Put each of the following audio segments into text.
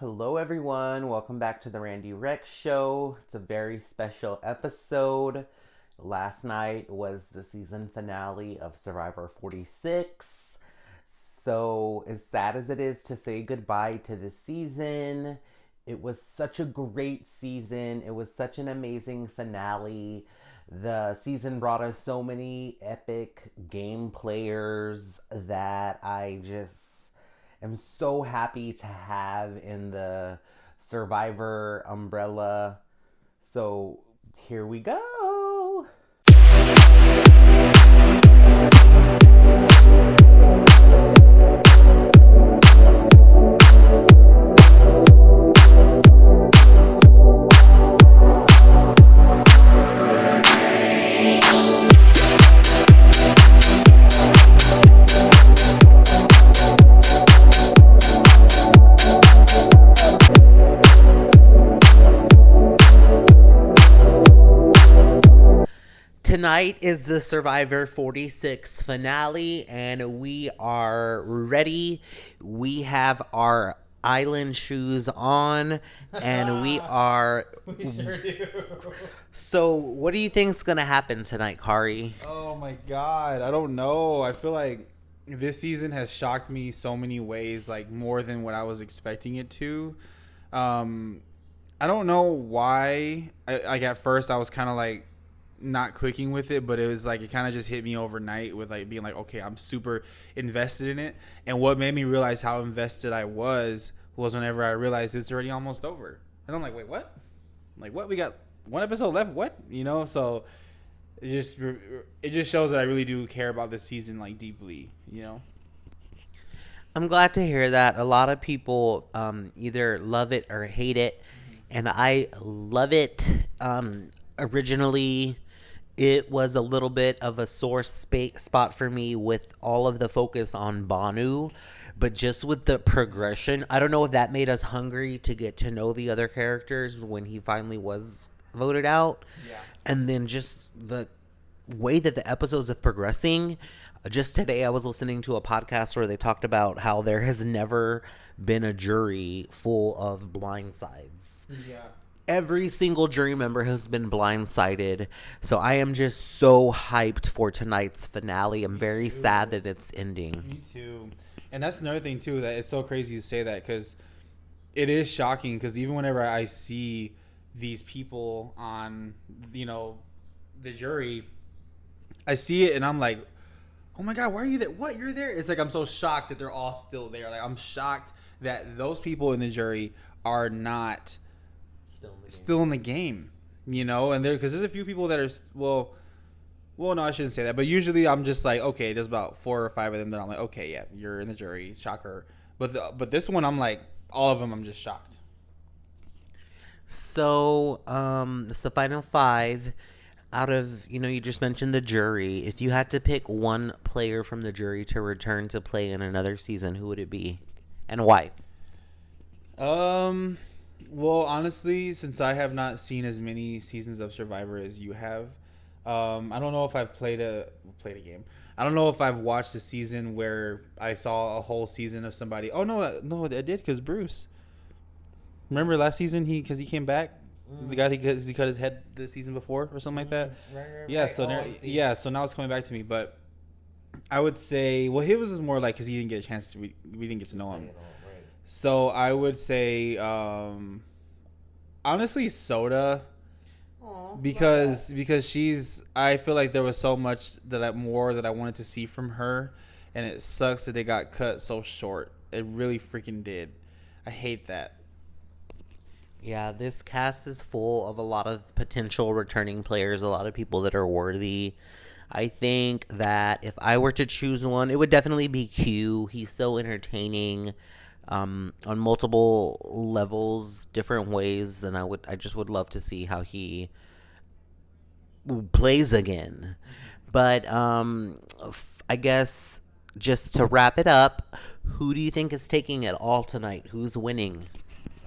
Hello, everyone. Welcome back to the Randy Rex Show. It's a very special episode. Last night was the season finale of Survivor 46. So, as sad as it is to say goodbye to the season, it was such a great season. It was such an amazing finale. The season brought us so many epic game players that I just am so happy to have in the Survivor umbrella. So here we go. Tonight is the Survivor 46 finale, and we are ready. We have our island shoes on, and we are. We sure do. So, what do you think is going to happen tonight, Kari? Oh my god, I don't know. I feel like this season has shocked me so many ways, like more than what I was expecting it to. I don't know why. Like at first, I was kind of like not clicking with it, but it was like it kind of just hit me overnight with like being like, okay, I'm super invested in it. And what made me realize how invested I was whenever I realized it's already almost over. And I'm like, wait, what? I'm like, what? We got one episode left? What? So it just shows that I really do care about this season like deeply. I'm glad to hear that. A lot of people either love it or hate it, and I love it. Originally, it was a little bit of a sore spot for me with all of the focus on Banu, but just with the progression, I don't know if that made us hungry to get to know the other characters when he finally was voted out. Yeah. And then just the way that the episodes are progressing. Just today, I was listening to a podcast where they talked about how there has never been a jury full of blind sides. Yeah. Every single jury member has been blindsided. So I am just so hyped for tonight's finale. I'm very sad that it's ending. Me too. And that's another thing too, that it's so crazy you say that, because it is shocking, because even whenever I see these people on the jury, I see it and I'm like, oh my god, why are you there? What, you're there? It's like I'm so shocked that they're all still there. Like I'm shocked that those people in the jury are not still in the game, and because there's a few people that are well, no, I shouldn't say that, but usually I'm just like, okay, there's about 4 or 5 of them that I'm like, okay, yeah, you're in the jury, shocker. But this one, I'm like, all of them, I'm just shocked. So, it's the final 5 out of, you just mentioned the jury. If you had to pick one player from the jury to return to play in another season, who would it be? And why? Well, honestly, since I have not seen as many seasons of Survivor as you have, I don't know if I've played a game. I don't know if I've watched a season where I saw a whole season of somebody. Oh no, I did, because Bruce. Remember last season because he came back, the guy because he cut his head the season before or something like that. Right. Yeah. So so now it's coming back to me, but I would say, well, he was just more like because he didn't get a chance to. We didn't get to know him. So I would say, honestly, Soda, because I feel like there was so much that I wanted to see from her, and it sucks that they got cut so short. It really freaking did. I hate that. Yeah, this cast is full of a lot of potential returning players, a lot of people that are worthy. I think that if I were to choose one, it would definitely be Q. He's so entertaining. On multiple levels, different ways, and I just would love to see how he plays again. But I guess just to wrap it up, who do you think is taking it all tonight? Who's winning?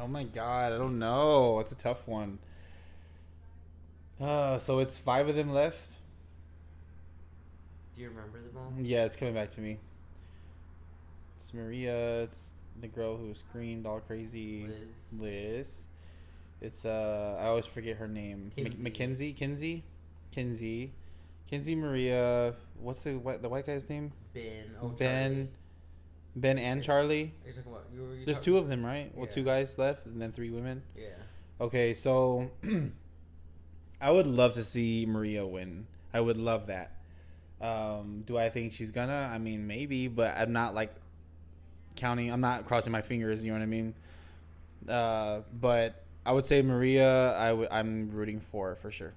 Oh my god, I don't know. It's a tough one. So it's 5 of them left. Do you remember them all? Yeah, it's coming back to me. It's Maria. It's the girl who screamed all crazy, Liz. Liz. It's I always forget her name. Kinsey. Kinsey Maria. What's the white guy's name? Ben. Oh, Ben. Charlie. Ben and Charlie. You're talking about, There's two of them, right? Well, Yeah. 2 guys left, and then 3 women. Yeah. Okay, so I would love to see Maria win. I would love that. Do I think she's gonna? I mean, maybe, but I'm not like counting. I'm not crossing my fingers. You know what I mean? But I would say Maria. I'm rooting for sure.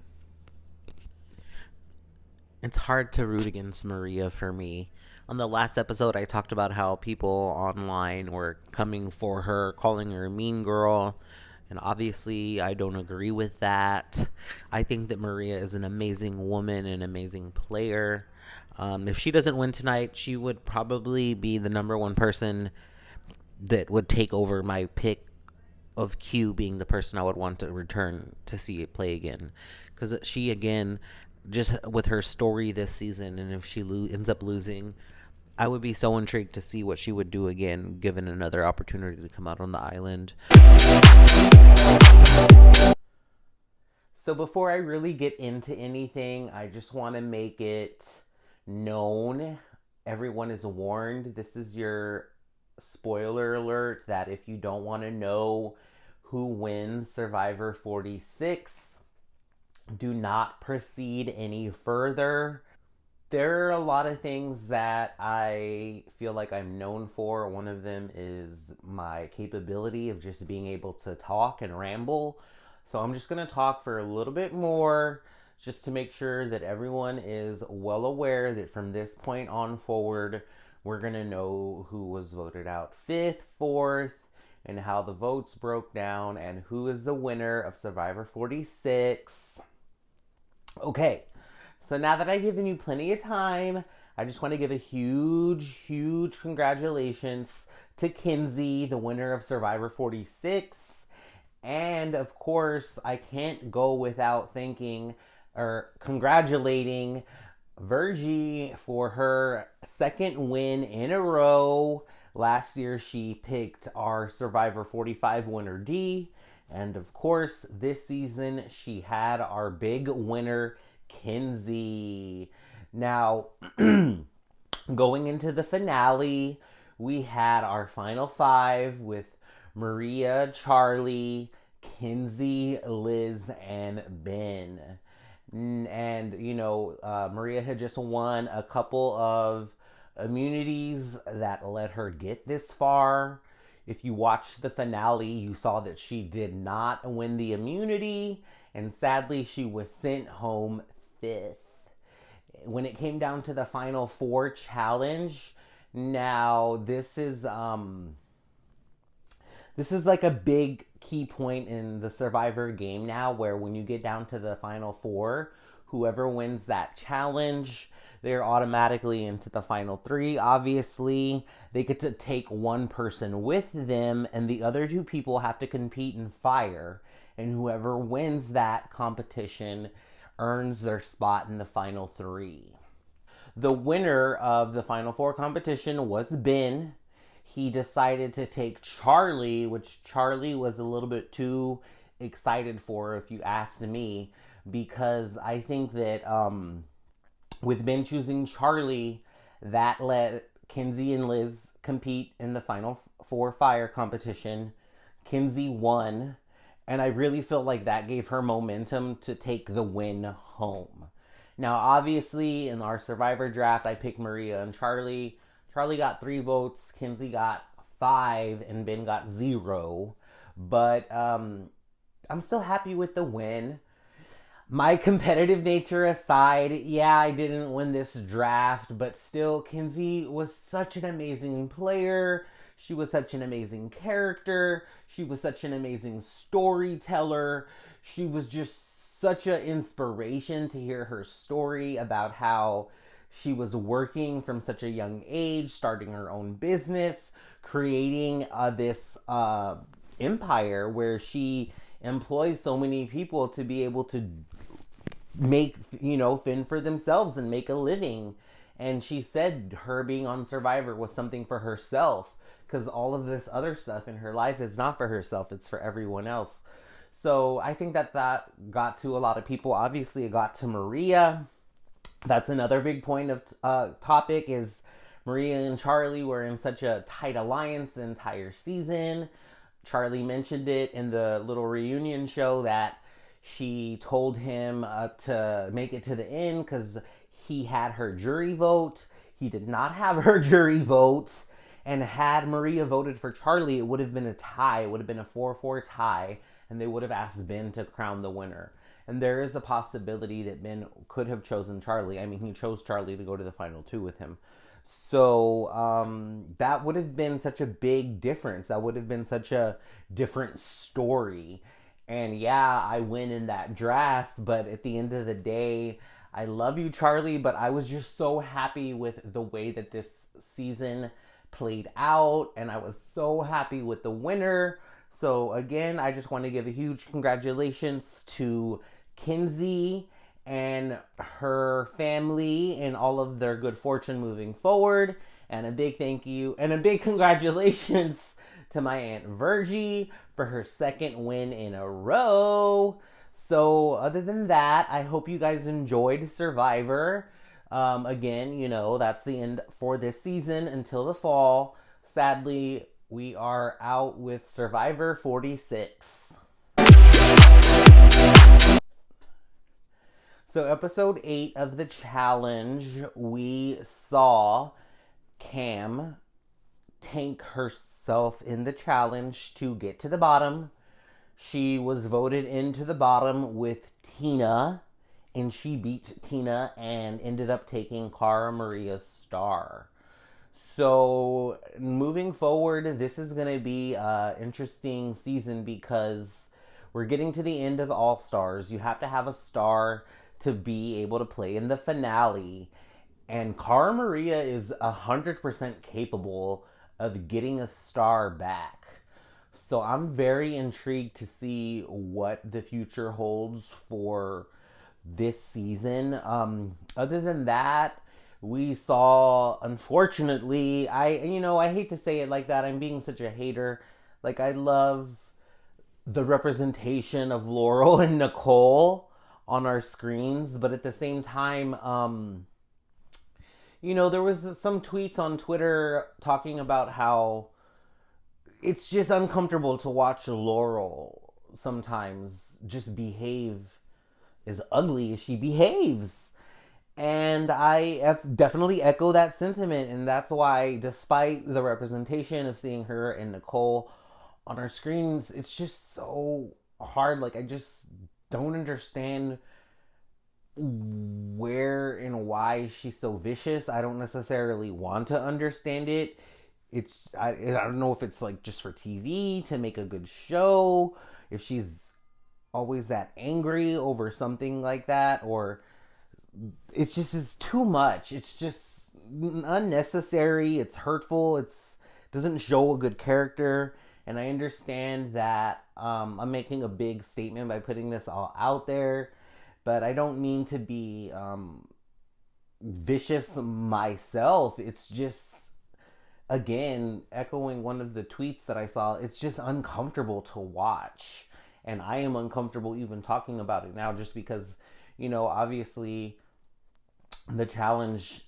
It's hard to root against Maria for me. On the last episode, I talked about how people online were coming for her, calling her a mean girl. And obviously, I don't agree with that. I think that Maria is an amazing woman, an amazing player. If she doesn't win tonight, she would probably be the number one person that would take over my pick of Q being the person I would want to return to see it play again. Because she, again, just with her story this season, and if she ends up losing, I would be so intrigued to see what she would do again, given another opportunity to come out on the island. So before I really get into anything, I just want to make it known, everyone is warned. This is your spoiler alert that if you don't want to know who wins Survivor 46, do not proceed any further. There are a lot of things that I feel like I'm known for. One of them is my capability of just being able to talk and ramble. So I'm just going to talk for a little bit more just to make sure that everyone is well aware that from this point on forward, we're going to know who was voted out 5th, 4th, and how the votes broke down and who is the winner of Survivor 46. Okay. So now that I've given you plenty of time, I just want to give a huge congratulations to Kinsey, the winner of Survivor 46. And of course, I can't go without thanking or congratulating Virgie for her 2nd win in a row. Last year, she picked our Survivor 45 winner D. And of course, this season, she had our big winner, Kinsey. Now, going into the finale, we had our final 5 with Maria, Charlie, Kinsey, Liz, and Ben. And, Maria had just won a couple of immunities that let her get this far. If you watched the finale, you saw that she did not win the immunity, and sadly, she was sent home 5th. When it came down to the final 4 challenge, now this is like a big key point in the Survivor game now, where when you get down to the final 4, whoever wins that challenge, they're automatically into the final 3. Obviously, they get to take one person with them, and the other 2 people have to compete in fire. And whoever wins that competition earns their spot in the final 3. The winner of the final 4 competition was Ben. He decided to take Charlie, which Charlie was a little bit too excited for, if you asked me, because I think that with Ben choosing Charlie, that let Kinsey and Liz compete in the final 4 fire competition. Kinsey won, and I really felt like that gave her momentum to take the win home. Now, obviously, in our Survivor draft, I picked Maria and Charlie. Charlie got 3 votes, Kinsey got 5, and Ben got 0. But I'm still happy with the win. My competitive nature aside, yeah, I didn't win this draft, but still, Kinsey was such an amazing player. She was such an amazing character. She was such an amazing storyteller. She was just such an inspiration to hear her story about how she was working from such a young age, starting her own business, creating this empire where she employs so many people to be able to make, fend for themselves and make a living. And she said her being on Survivor was something for herself, because all of this other stuff in her life is not for herself, it's for everyone else. So I think that got to a lot of people. Obviously, it got to Maria. That's another big point of topic is Maria and Charlie were in such a tight alliance the entire season. Charlie mentioned it in the little reunion show that she told him to make it to the end because he had her jury vote. He did not have her jury vote. And had Maria voted for Charlie, it would have been a tie. It would have been a 4-4 tie. And they would have asked Ben to crown the winner. And there is a possibility that Ben could have chosen Charlie. I mean, he chose Charlie to go to the final 2 with him. So that would have been such a big difference. That would have been such a different story. And yeah, I win in that draft, but at the end of the day, I love you, Charlie, but I was just so happy with the way that this season played out, and I was so happy with the winner. So again, I just want to give a huge congratulations to Kinsey and her family and all of their good fortune moving forward. And a big thank you and a big congratulations to my Aunt Virgie for her second win in a row. So other than that, I hope you guys enjoyed Survivor. Again, that's the end for this season until the fall. Sadly, we are out with Survivor 46. So episode 8 of the challenge, we saw Cam tank herself in the challenge to get to the bottom. She was voted into the bottom with Tina, and she beat Tina and ended up taking Cara Maria's star. So moving forward, this is going to be an interesting season because we're getting to the end of All Stars. You have to have a star to be able to play in the finale. And Cara Maria is 100% capable of getting a star back. So I'm very intrigued to see what the future holds for this season. Other than that, we saw, unfortunately, I hate to say it like that. I'm being such a hater. Like, I love the representation of Laurel and Nicole on our screens, but at the same time, there was some tweets on Twitter talking about how it's just uncomfortable to watch Laurel sometimes just behave as ugly as she behaves. And I definitely echo that sentiment, and that's why, despite the representation of seeing her and Nicole on our screens, it's just so hard. Like, I just don't understand where and why she's so vicious. I don't necessarily want to understand it. I don't know if it's like just for TV to make a good show, if she's always that angry over something like that, or it just is too much. It's just unnecessary. It's hurtful. It doesn't show a good character. And I understand that I'm making a big statement by putting this all out there, but I don't mean to be vicious myself. It's just, again, echoing one of the tweets that I saw, it's just uncomfortable to watch. And I am uncomfortable even talking about it now just because, obviously the challenge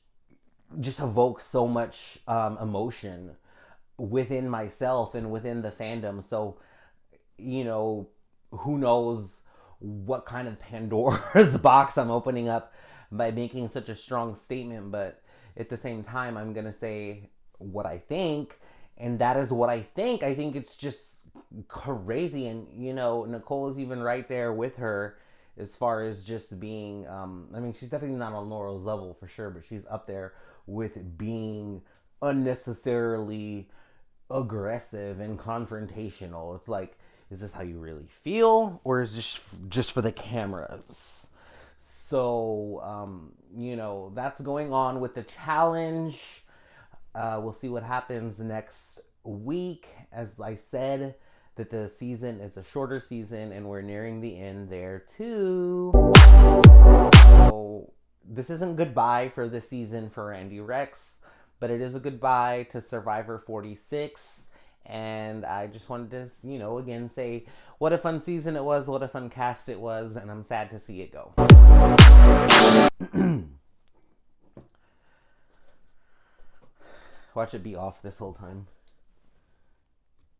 just evokes so much emotion within myself and within the fandom. So, who knows what kind of Pandora's box I'm opening up by making such a strong statement. But at the same time, I'm going to say what I think, and that is what I think. I think it's just crazy. And, Nicole is even right there with her as far as just being, she's definitely not on Laurel's level for sure, but she's up there with being unnecessarily aggressive and confrontational. It's like, is this how you really feel, or is this just for the cameras? So, that's going on with the challenge. We'll see what happens next week. As I said, that the season is a shorter season, and we're nearing the end there too. So this isn't goodbye for the season for Randy Rex, But it is a goodbye to Survivor 46. And I just wanted to, again say what a fun season it was, what a fun cast it was, and I'm sad to see it go. Watch it be off this whole time.